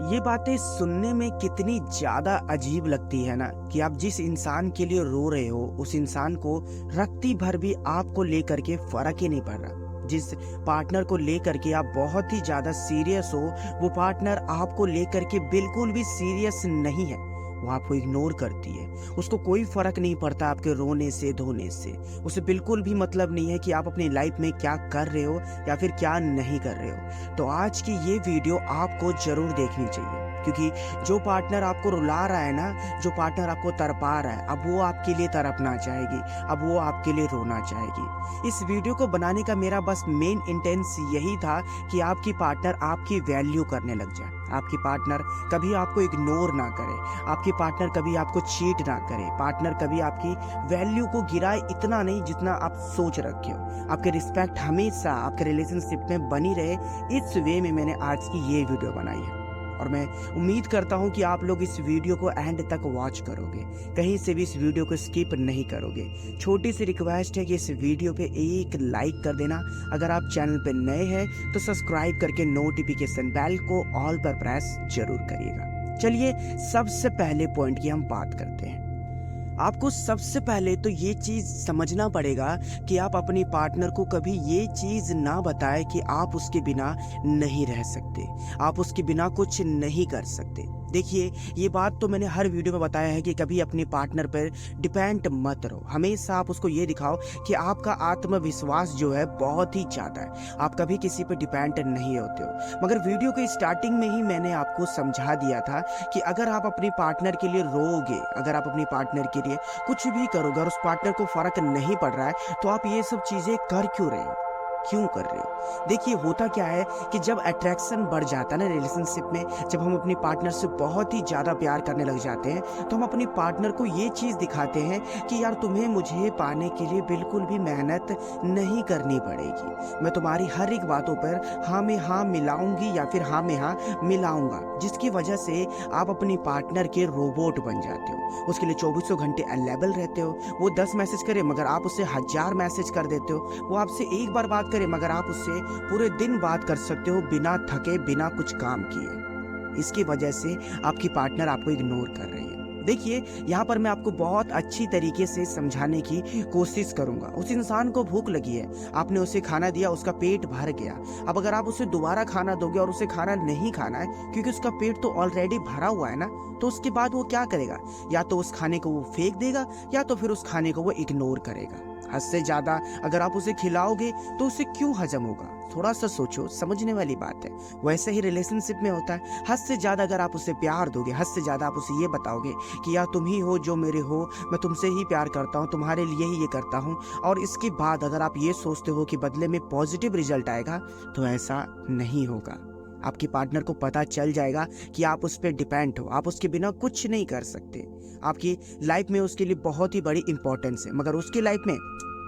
ये बातें सुनने में कितनी ज़्यादा अजीब लगती है ना कि आप जिस इंसान के लिए रो रहे हो उस इंसान को रत्ती भर भी आपको लेकर के फर्क ही नहीं पड़ रहा। जिस पार्टनर को लेकर के आप बहुत ही ज़्यादा सीरियस हो वो पार्टनर आपको लेकर के बिल्कुल भी सीरियस नहीं है। वो आपको इग्नोर करती है। उसको कोई फर्क नहीं पड़ता आपके रोने से धोने से। उसे बिल्कुल भी मतलब नहीं है कि आप अपनी लाइफ में क्या कर रहे हो या फिर क्या नहीं कर रहे हो। तो आज की ये वीडियो आपको जरूर देखनी चाहिए, क्योंकि जो पार्टनर आपको रुला रहा है ना, जो पार्टनर आपको तड़पा रहा है, अब वो आपके लिए तड़पना चाहेगी, अब वो आपके लिए रोना चाहेगी। इस वीडियो को बनाने का मेरा बस मेन इंटेंस यही था कि आपकी पार्टनर आपकी वैल्यू करने लग जाए, आपकी पार्टनर कभी आपको इग्नोर ना करे, आपकी पार्टनर कभी आपको चीट ना करे, पार्टनर कभी आपकी वैल्यू को गिराए इतना नहीं जितना आप सोच रखे हो। आपके रिस्पेक्ट हमेशा आपके रिलेशनशिप में बनी रहे, इस वे में मैंने आज की ये वीडियो बनाई है। और मैं उम्मीद करता हूं कि आप लोग इस वीडियो को एंड तक वॉच करोगे, कहीं से भी इस वीडियो को स्किप नहीं करोगे। छोटी सी रिक्वेस्ट है कि इस वीडियो पे एक लाइक कर देना। अगर आप चैनल पे नए हैं तो सब्सक्राइब करके नोटिफिकेशन बेल को ऑल पर प्रेस जरूर करिएगा। चलिए सबसे पहले पॉइंट की हम बात करते हैं। आपको सबसे पहले तो ये चीज समझना पड़ेगा कि आप अपनी पार्टनर को कभी ये चीज ना बताएं कि आप उसके बिना नहीं रह सकते, आप उसके बिना कुछ नहीं कर सकते। देखिए, ये बात तो मैंने हर वीडियो में बताया है कि कभी अपने पार्टनर पर डिपेंड मत रहो। हमेशा आप उसको ये दिखाओ कि आपका आत्मविश्वास जो है बहुत ही ज़्यादा है, आप कभी किसी पर डिपेंड नहीं होते हो। मगर वीडियो के स्टार्टिंग में ही मैंने आपको समझा दिया था कि अगर आप अपने पार्टनर के लिए रोओगे, अगर आप अपनी पार्टनर के लिए कुछ भी करोगे और उस पार्टनर को फर्क नहीं पड़ रहा है, तो आप ये सब चीज़ें कर क्यों रहे हो, क्यों कर रहे हो। देखिए, होता क्या है कि जब अट्रैक्शन बढ़ जाता है ना रिलेशनशिप में, जब हम अपनी पार्टनर से बहुत ही ज़्यादा प्यार करने लग जाते हैं, तो हम अपनी पार्टनर को ये चीज़ दिखाते हैं कि यार तुम्हें मुझे पाने के लिए बिल्कुल भी मेहनत नहीं करनी पड़ेगी, मैं तुम्हारी हर एक बातों पर हाँ में हाँ मिलाऊंगी या फिर हाँ में हाँ मिलाऊंगा, जिसकी वजह से आप अपनी पार्टनर के रोबोट बन जाते हो। उसके लिए 24 घंटे अवेलेबल रहते हो। वो 10 मैसेज करे मगर आप उससे 1000 मैसेज कर देते हो। वो आपसे एक बार बात करे मगर आप उससे पूरे दिन बात कर सकते हो, बिना थके, बिना कुछ काम किए। इसकी वजह से आपकी पार्टनर आपको इग्नोर कर रही है। देखिए, यहाँ पर मैं आपको बहुत अच्छी तरीके से समझाने की कोशिश करूंगा। उस इंसान को भूख लगी है, आपने उसे खाना दिया, उसका पेट भर गया। अब अगर आप उसे दोबारा खाना दोगे और उसे खाना नहीं खाना है क्योंकि उसका पेट तो ऑलरेडी भरा हुआ है ना, तो उसके बाद वो क्या करेगा, या तो उस खाने को वो फेंक देगा या तो फिर उस खाने को वो इग्नोर करेगा। हद से ज्यादा अगर आप उसे खिलाओगे तो उसे क्यों हजम होगा, थोड़ा सा सोचो, समझने वाली बात है। वैसे ही रिलेशनशिप में होता है। हद से ज्यादा अगर आप उसे प्यार दोगे, हद से ज्यादा आप उसे ये बताओगे कि यार तुम ही हो जो मेरे हो, मैं तुमसे ही प्यार करता हूँ, तुम्हारे लिए ही ये करता हूँ, और इसके बाद अगर आप ये सोचते हो कि बदले में पॉजिटिव रिजल्ट आएगा, तो ऐसा नहीं होगा। आपकी पार्टनर को पता चल जाएगा कि आप उस पर डिपेंड हो, आप उसके बिना कुछ नहीं कर सकते। आपकी लाइफ में उसके लिए बहुत ही बड़ी इंपॉर्टेंस है, मगर उसकी लाइफ में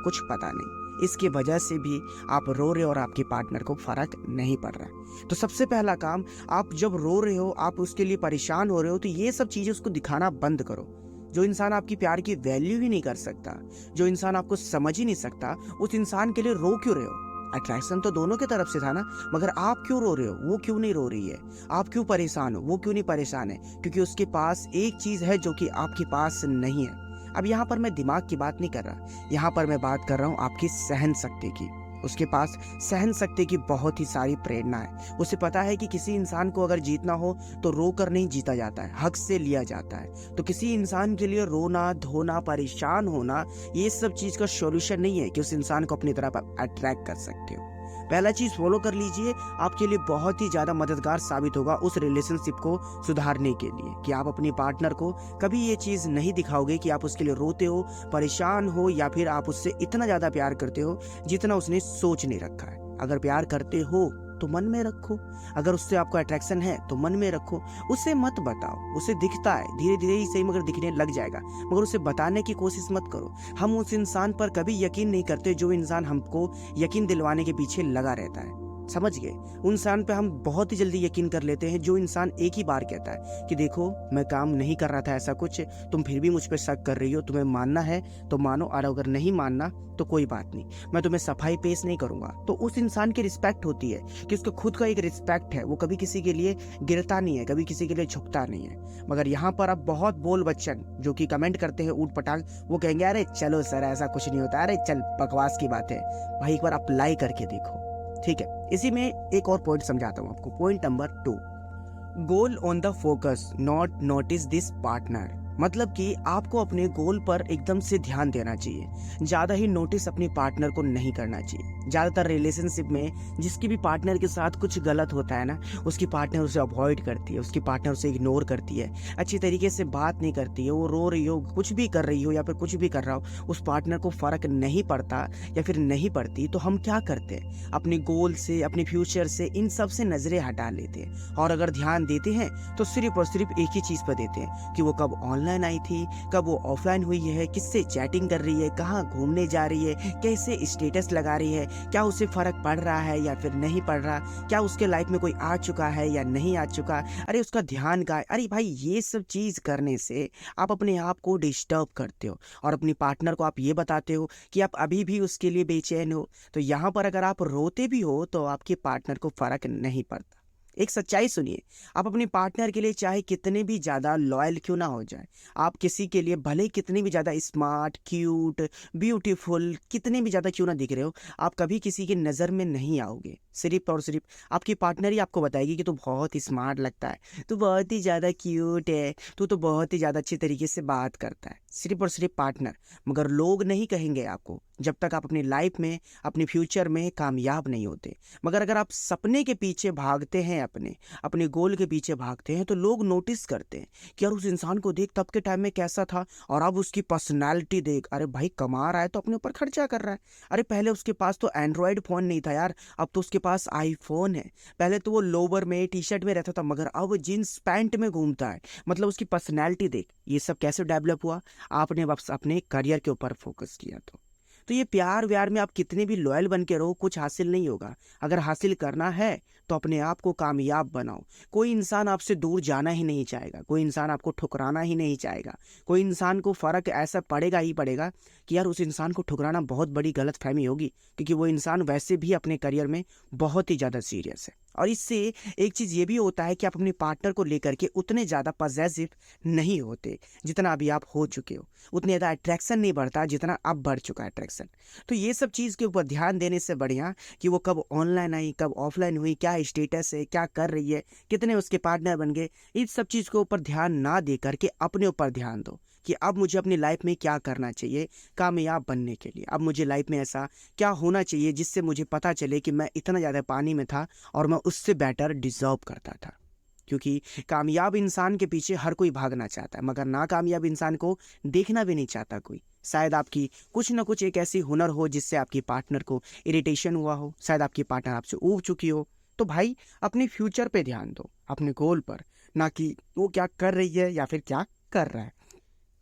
कुछ पता नहीं। इसकी वजह से भी आप रो रहे हो और आपके पार्टनर को फर्क नहीं पड़ रहा। तो सबसे पहला काम, आप जब रो रहे हो, आप उसके लिए परेशान हो रहे हो, तो ये सब चीजें उसको दिखाना बंद करो। जो इंसान आपकी प्यार की वैल्यू ही नहीं कर सकता, जो इंसान आपको समझ ही नहीं सकता, उस इंसान के लिए रो क्यों रहे हो। अट्रैक्शन तो दोनों की तरफ से था ना, मगर आप क्यों रो रहे हो, वो क्यों नहीं रो रही है। आप क्यों परेशान हो, वो क्यों नहीं परेशान है, क्योंकि उसके पास एक चीज है जो कि आपके पास नहीं है। अब यहाँ पर मैं दिमाग की बात नहीं कर रहा, यहाँ पर मैं बात कर रहा हूँ आपकी सहन शक्ति की। उसके पास सहन शक्ति की बहुत ही सारी प्रेरणा है। उसे पता है कि किसी इंसान को अगर जीतना हो तो रोकर नहीं जीता जाता है, हक से लिया जाता है। तो किसी इंसान के लिए रोना धोना, परेशान होना, ये सब चीज का सॉल्यूशन नहीं है कि उस इंसान को अपनी तरफ अट्रैक्ट कर सकते हो। पहला चीज फॉलो कर लीजिए, आपके लिए बहुत ही ज्यादा मददगार साबित होगा उस रिलेशनशिप को सुधारने के लिए, कि आप अपनी पार्टनर को कभी ये चीज नहीं दिखाओगे कि आप उसके लिए रोते हो, परेशान हो, या फिर आप उससे इतना ज्यादा प्यार करते हो जितना उसने सोच नहीं रखा है। अगर प्यार करते हो तो मन में रखो, अगर उससे आपको अट्रैक्शन है तो मन में रखो, उसे मत बताओ। उसे दिखता है, धीरे धीरे ही सही मगर दिखने लग जाएगा, मगर उसे बताने की कोशिश मत करो। हम उस इंसान पर कभी यकीन नहीं करते जो इंसान हमको यकीन दिलवाने के पीछे लगा रहता है। समझ गए? उन इंसान पे हम बहुत ही जल्दी यकीन कर लेते हैं जो इंसान एक ही बार कहता है कि देखो मैं काम नहीं कर रहा था ऐसा कुछ, तुम फिर भी मुझ पे शक कर रही हो, तुम्हें मानना है तो मानो और अगर नहीं मानना तो कोई बात नहीं, मैं तुम्हें सफाई पेश नहीं करूंगा। तो उस इंसान की रिस्पेक्ट होती है कि उसको खुद का एक रिस्पेक्ट है, वो कभी किसी के लिए गिरता नहीं है, कभी किसी के लिए झुकता नहीं है। मगर यहाँ पर अब बहुत बोल बच्चन जो कि कमेंट करते हैं ऊट पटांग, वो कहेंगे अरे चलो सर ऐसा कुछ नहीं होता, अरे चल बकवास की बात है। भाई एक बार अप्लाई करके देखो, ठीक है? इसी में एक और पॉइंट समझाता हूं आपको। Point number 2, goal on the focus not notice this partner. मतलब कि आपको अपने गोल पर एकदम से ध्यान देना चाहिए, ज़्यादा ही नोटिस अपने पार्टनर को नहीं करना चाहिए। ज़्यादातर रिलेशनशिप में जिसकी भी पार्टनर के साथ कुछ गलत होता है ना, उसकी पार्टनर उसे अवॉइड करती है, उसकी पार्टनर उसे इग्नोर करती है, अच्छी तरीके से बात नहीं करती है, वो रो रही हो, कुछ भी कर रही हो या फिर कुछ भी कर रहा हो, उस पार्टनर को फ़र्क नहीं पड़ता या फिर नहीं पड़ती, तो हम क्या करते हैं? अपने गोल से, अपने फ्यूचर से, इन सब से नज़रें हटा लेते हैं। और अगर ध्यान देते हैं तो सिर्फ और सिर्फ एक ही चीज़ पर देते हैं कि वो कब ऑनलाइन आई थी, कब वो ऑफलाइन हुई है, किससे चैटिंग कर रही है, कहाँ घूमने जा रही है, कैसे स्टेटस लगा रही है, क्या उसे फर्क पड़ रहा है या फिर नहीं पड़ रहा, क्या उसके लाइफ में कोई आ चुका है या नहीं आ चुका, अरे उसका ध्यान कहाँ है। अरे भाई ये सब चीज़ करने से आप अपने आप को डिस्टर्ब करते हो और अपनी पार्टनर को आप ये बताते हो कि आप अभी भी उसके लिए बेचैन हो। तो यहाँ पर अगर आप रोते भी हो तो आपके पार्टनर को फर्क नहीं पड़ता। एक सच्चाई सुनिए, आप अपने पार्टनर के लिए चाहे कितने भी ज़्यादा लॉयल क्यों ना हो जाए, आप किसी के लिए भले कितनी भी ज़्यादा स्मार्ट, क्यूट, ब्यूटीफुल, कितने भी ज़्यादा क्यों ना दिख रहे हो, आप कभी किसी की नज़र में नहीं आओगे। सिर्फ और सिर्फ आपकी पार्टनर ही आपको बताएगी कि तू बहुत ही स्मार्ट लगता है, तू बहुत ही ज़्यादा क्यूट है, तू तो बहुत ही ज़्यादा अच्छी तरीके से बात करता है। सिर्फ और सिर्फ पार्टनर, मगर लोग नहीं कहेंगे आपको जब तक आप अपनी लाइफ में, अपने फ्यूचर में कामयाब नहीं होते। मगर अगर आप सपने के पीछे भागते हैं, अपने अपने गोल के पीछे भागते हैं, तो लोग नोटिस करते हैं कि यार उस इंसान को देख, तब के टाइम में कैसा था और अब उसकी पर्सनालिटी देख, अरे भाई कमा रहा है तो अपने ऊपर खर्चा कर रहा है। अरे पहले उसके पास तो एंड्रॉयड फ़ोन नहीं था यार, अब तो उसके पास आईफोन है। पहले तो वो लोवर में, टी शर्ट में रहता था, मगर अब जींस पैंट में घूमता है। मतलब उसकी पर्सनैलिटी देख। ये सब कैसे डेवलप हुआ? आपने बस अपने करियर के ऊपर फोकस किया। तो ये प्यार व्यार में आप कितने भी लॉयल बन के रहो, कुछ हासिल नहीं होगा। अगर हासिल करना है तो अपने आप को कामयाब बनाओ। कोई इंसान आपसे दूर जाना ही नहीं चाहेगा, कोई इंसान आपको ठुकराना ही नहीं चाहेगा, कोई इंसान को फ़र्क ऐसा पड़ेगा ही पड़ेगा कि यार उस इंसान को ठुकराना बहुत बड़ी गलतफहमी होगी, क्योंकि वो इंसान वैसे भी अपने करियर में बहुत ही ज़्यादा सीरियस है। और इससे एक चीज़ ये भी होता है कि आप अपने पार्टनर को लेकर के उतने ज़्यादा पॉजेसिव नहीं होते जितना अभी आप हो चुके हो, उतने ज़्यादा अट्रैक्शन नहीं बढ़ता जितना अब बढ़ चुका है अट्रैक्शन। तो ये सब चीज़ के ऊपर ध्यान देने से बढ़िया कि वो कब ऑनलाइन आई, कब ऑफलाइन हुई, क्या स्टेटस है, क्या कर रही है, कितने उसके पार्टनर बन गए, इस सब चीज़ के ऊपर ध्यान ना दे करके अपने ऊपर ध्यान दो कि अब मुझे अपनी लाइफ में क्या करना चाहिए कामयाब बनने के लिए। अब मुझे लाइफ में ऐसा क्या होना चाहिए जिससे मुझे पता चले कि मैं इतना ज़्यादा पानी में था और मैं उससे बेटर डिजर्व करता था। क्योंकि कामयाब इंसान के पीछे हर कोई भागना चाहता है, मगर नाकामयाब इंसान को देखना भी नहीं चाहता कोई। शायद आपकी कुछ ना कुछ एक ऐसी हुनर हो जिससे आपकी पार्टनर को इरिटेशन हुआ हो, शायद आपकी पार्टनर आपसे ऊब चुकी हो। तो भाई अपने फ्यूचर पे ध्यान दो, अपने गोल पर, ना कि वो क्या कर रही है या फिर क्या कर रहा है।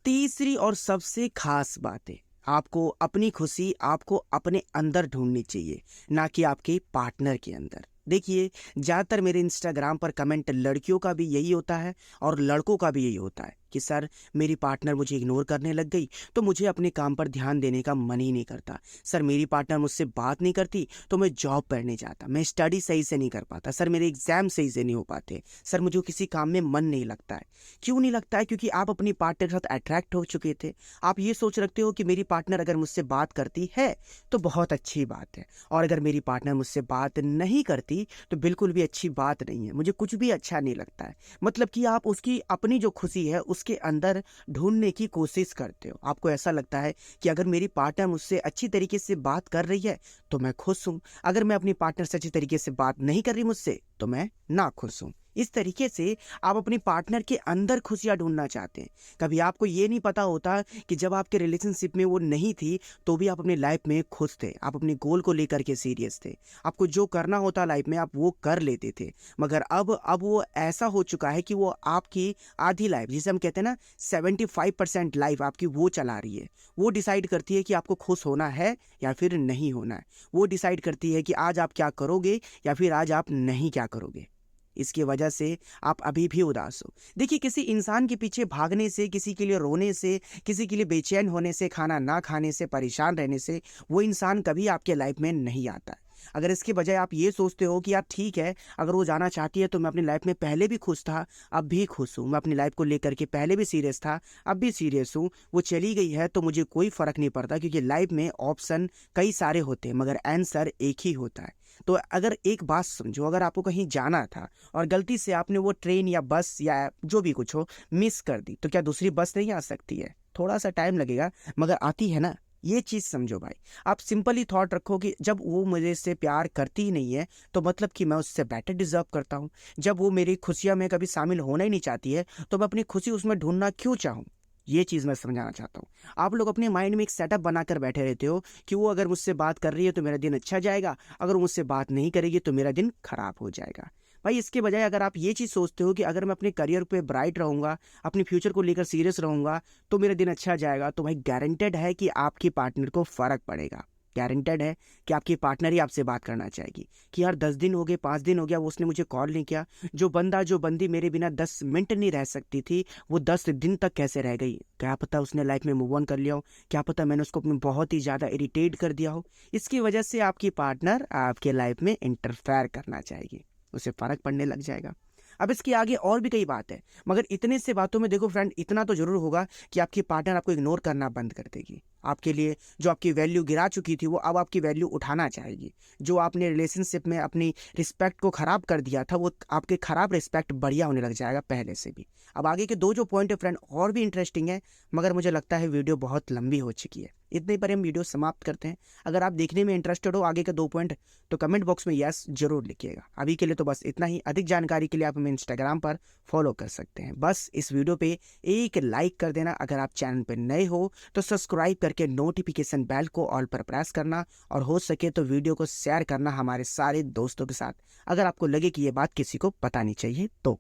तीसरी और सबसे खास बात है, आपको अपनी खुशी आपको अपने अंदर ढूंढनी चाहिए, ना कि आपके पार्टनर के अंदर। देखिए ज़्यादातर मेरे इंस्टाग्राम पर कमेंट लड़कियों का भी यही होता है और लड़कों का भी यही होता है कि सर मेरी पार्टनर मुझे इग्नोर करने लग गई तो मुझे अपने काम पर ध्यान देने का मन ही नहीं करता। सर मेरी पार्टनर मुझसे बात नहीं करती तो मैं जॉब पढ़ने जाता, मैं स्टडी सही से नहीं कर पाता, सर मेरे एग्जाम सही से नहीं हो पाते, सर मुझे किसी काम में मन नहीं लगता है। क्यों नहीं लगता है? क्योंकि आप अपनी पार्टनर के साथ अट्रैक्ट हो चुके थे। आप ये सोच रखते हो कि मेरी पार्टनर अगर मुझसे बात करती है तो बहुत अच्छी बात है, और अगर मेरी पार्टनर मुझसे बात नहीं करती तो बिल्कुल भी अच्छी बात नहीं है, मुझे कुछ भी अच्छा नहीं लगता है। मतलब कि आप उसकी अपनी जो खुशी है उसके अंदर ढूंढने की कोशिश करते हो। आपको ऐसा लगता है कि अगर मेरी पार्टनर मुझसे अच्छी तरीके से बात कर रही है तो मैं खुश हूँ, अगर मैं अपनी पार्टनर से अच्छी तरीके से बात नहीं कर रही मुझसे तो मैं ना खुश हूँ। इस तरीके से आप अपनी पार्टनर के अंदर खुशियाँ ढूँढना चाहते हैं। कभी आपको ये नहीं पता होता कि जब आपके रिलेशनशिप में वो नहीं थी, तो भी आप अपनी लाइफ में खुश थे। आप अपने गोल को लेकर के सीरियस थे। आपको जो करना होता लाइफ में आप वो कर लेते थे। मगर अब वो ऐसा हो चुका है कि वो आपकी आधी लाइफ, जिसे हम कहते हैं ना 75% लाइफ आपकी वो चला रही है। वो डिसाइड करती है कि आपको खुश होना है या फिर नहीं होना है। वो डिसाइड करती है कि आज आप क्या करोगे या फिर आज आप नहीं क्या करोगे। इसकी वजह से आप अभी भी उदास हो। देखिए, किसी इंसान के पीछे भागने से, किसी के लिए रोने से, किसी के लिए बेचैन होने से, खाना ना खाने से, परेशान रहने से वो इंसान कभी आपके लाइफ में नहीं आता है। अगर इसके बजाय आप ये सोचते हो कि यार ठीक है, अगर वो जाना चाहती है तो मैं अपनी लाइफ में पहले भी खुश था, अब भी खुश हूँ। मैं अपनी लाइफ को लेकर के पहले भी सीरियस था, अब भी सीरियस हूँ। वो चली गई है तो मुझे कोई फ़र्क नहीं पड़ता, क्योंकि लाइफ में ऑप्शन कई सारे होते हैं मगर आंसर एक ही होता है। तो अगर एक बात समझो, अगर आपको कहीं जाना था और गलती से आपने वो ट्रेन या बस या जो भी कुछ हो मिस कर दी, तो क्या दूसरी बस नहीं आ सकती है? थोड़ा सा टाइम लगेगा मगर आती है ना। ये चीज़ समझो भाई। आप सिंपली थॉट रखो कि जब वो मुझे से प्यार करती ही नहीं है, तो मतलब कि मैं उससे बेटर डिजर्व करता हूँ। जब वो मेरी खुशियाँ में कभी शामिल होना ही नहीं चाहती है, तो मैं अपनी खुशी उसमें ढूंढना क्यों चाहूँ? ये चीज़ मैं समझाना चाहता हूँ। आप लोग अपने माइंड में एक सेटअप बनाकर बैठे रहते हो कि वो अगर मुझसे बात कर रही है तो मेरा दिन अच्छा जाएगा, अगर वो मुझसे बात नहीं करेगी तो मेरा दिन खराब हो जाएगा। भाई, इसके बजाय अगर आप ये चीज़ सोचते हो कि अगर मैं अपने करियर पे ब्राइट रहूँगा, अपने फ्यूचर को लेकर सीरियस रहूँगा, तो मेरा दिन अच्छा जाएगा, तो भाई गारंटेड है कि आपकी पार्टनर को फ़र्क पड़ेगा। गारंटेड है कि आपकी पार्टनर ही आपसे बात करना चाहेगी कि यार 10 दिन हो गए, 5 दिन हो गया, वो उसने मुझे कॉल नहीं किया। जो बंदा जो बंदी मेरे बिना 10 मिनट नहीं रह सकती थी, वो 10 दिन तक कैसे रह गई? क्या पता उसने लाइफ में मूव ऑन कर लिया हो, क्या पता मैंने उसको अपने बहुत ही ज़्यादा इरिटेट कर दिया हो। इसकी वजह से आपकी पार्टनर आपके लाइफ में इंटरफेयर करना चाहेगी, उसे फ़र्क पड़ने लग जाएगा। अब इसके आगे और भी कई बात है, मगर इतने से बातों में देखो फ्रेंड, इतना तो ज़रूर होगा कि आपकी पार्टनर आपको इग्नोर करना बंद कर देगी। आपके लिए जो आपकी वैल्यू गिरा चुकी थी, वो अब आपकी वैल्यू उठाना चाहेगी। जो आपने रिलेशनशिप में अपनी रिस्पेक्ट को ख़राब कर दिया था, वो आपके ख़राब रिस्पेक्ट बढ़िया होने लग जाएगा पहले से भी। अब आगे के दो जो पॉइंट है फ्रेंड और भी इंटरेस्टिंग है, मगर मुझे लगता है वीडियो बहुत लंबी हो चुकी है। इतने पर हम वीडियो समाप्त करते हैं। अगर आप देखने में इंटरेस्टेड हो आगे के 2 पॉइंट, तो कमेंट बॉक्स में यस जरूर लिखिएगा। अभी के लिए तो बस इतना ही। अधिक जानकारी के लिए आप हमें इंस्टाग्राम पर फॉलो कर सकते हैं। बस इस वीडियो पे एक लाइक कर देना। अगर आप चैनल पर नए हो तो सब्सक्राइब करके नोटिफिकेशन बेल को ऑल पर प्रेस करना, और हो सके तो वीडियो को शेयर करना हमारे सारे दोस्तों के साथ, अगर आपको लगे कि ये बात किसी को बतानी चाहिए तो।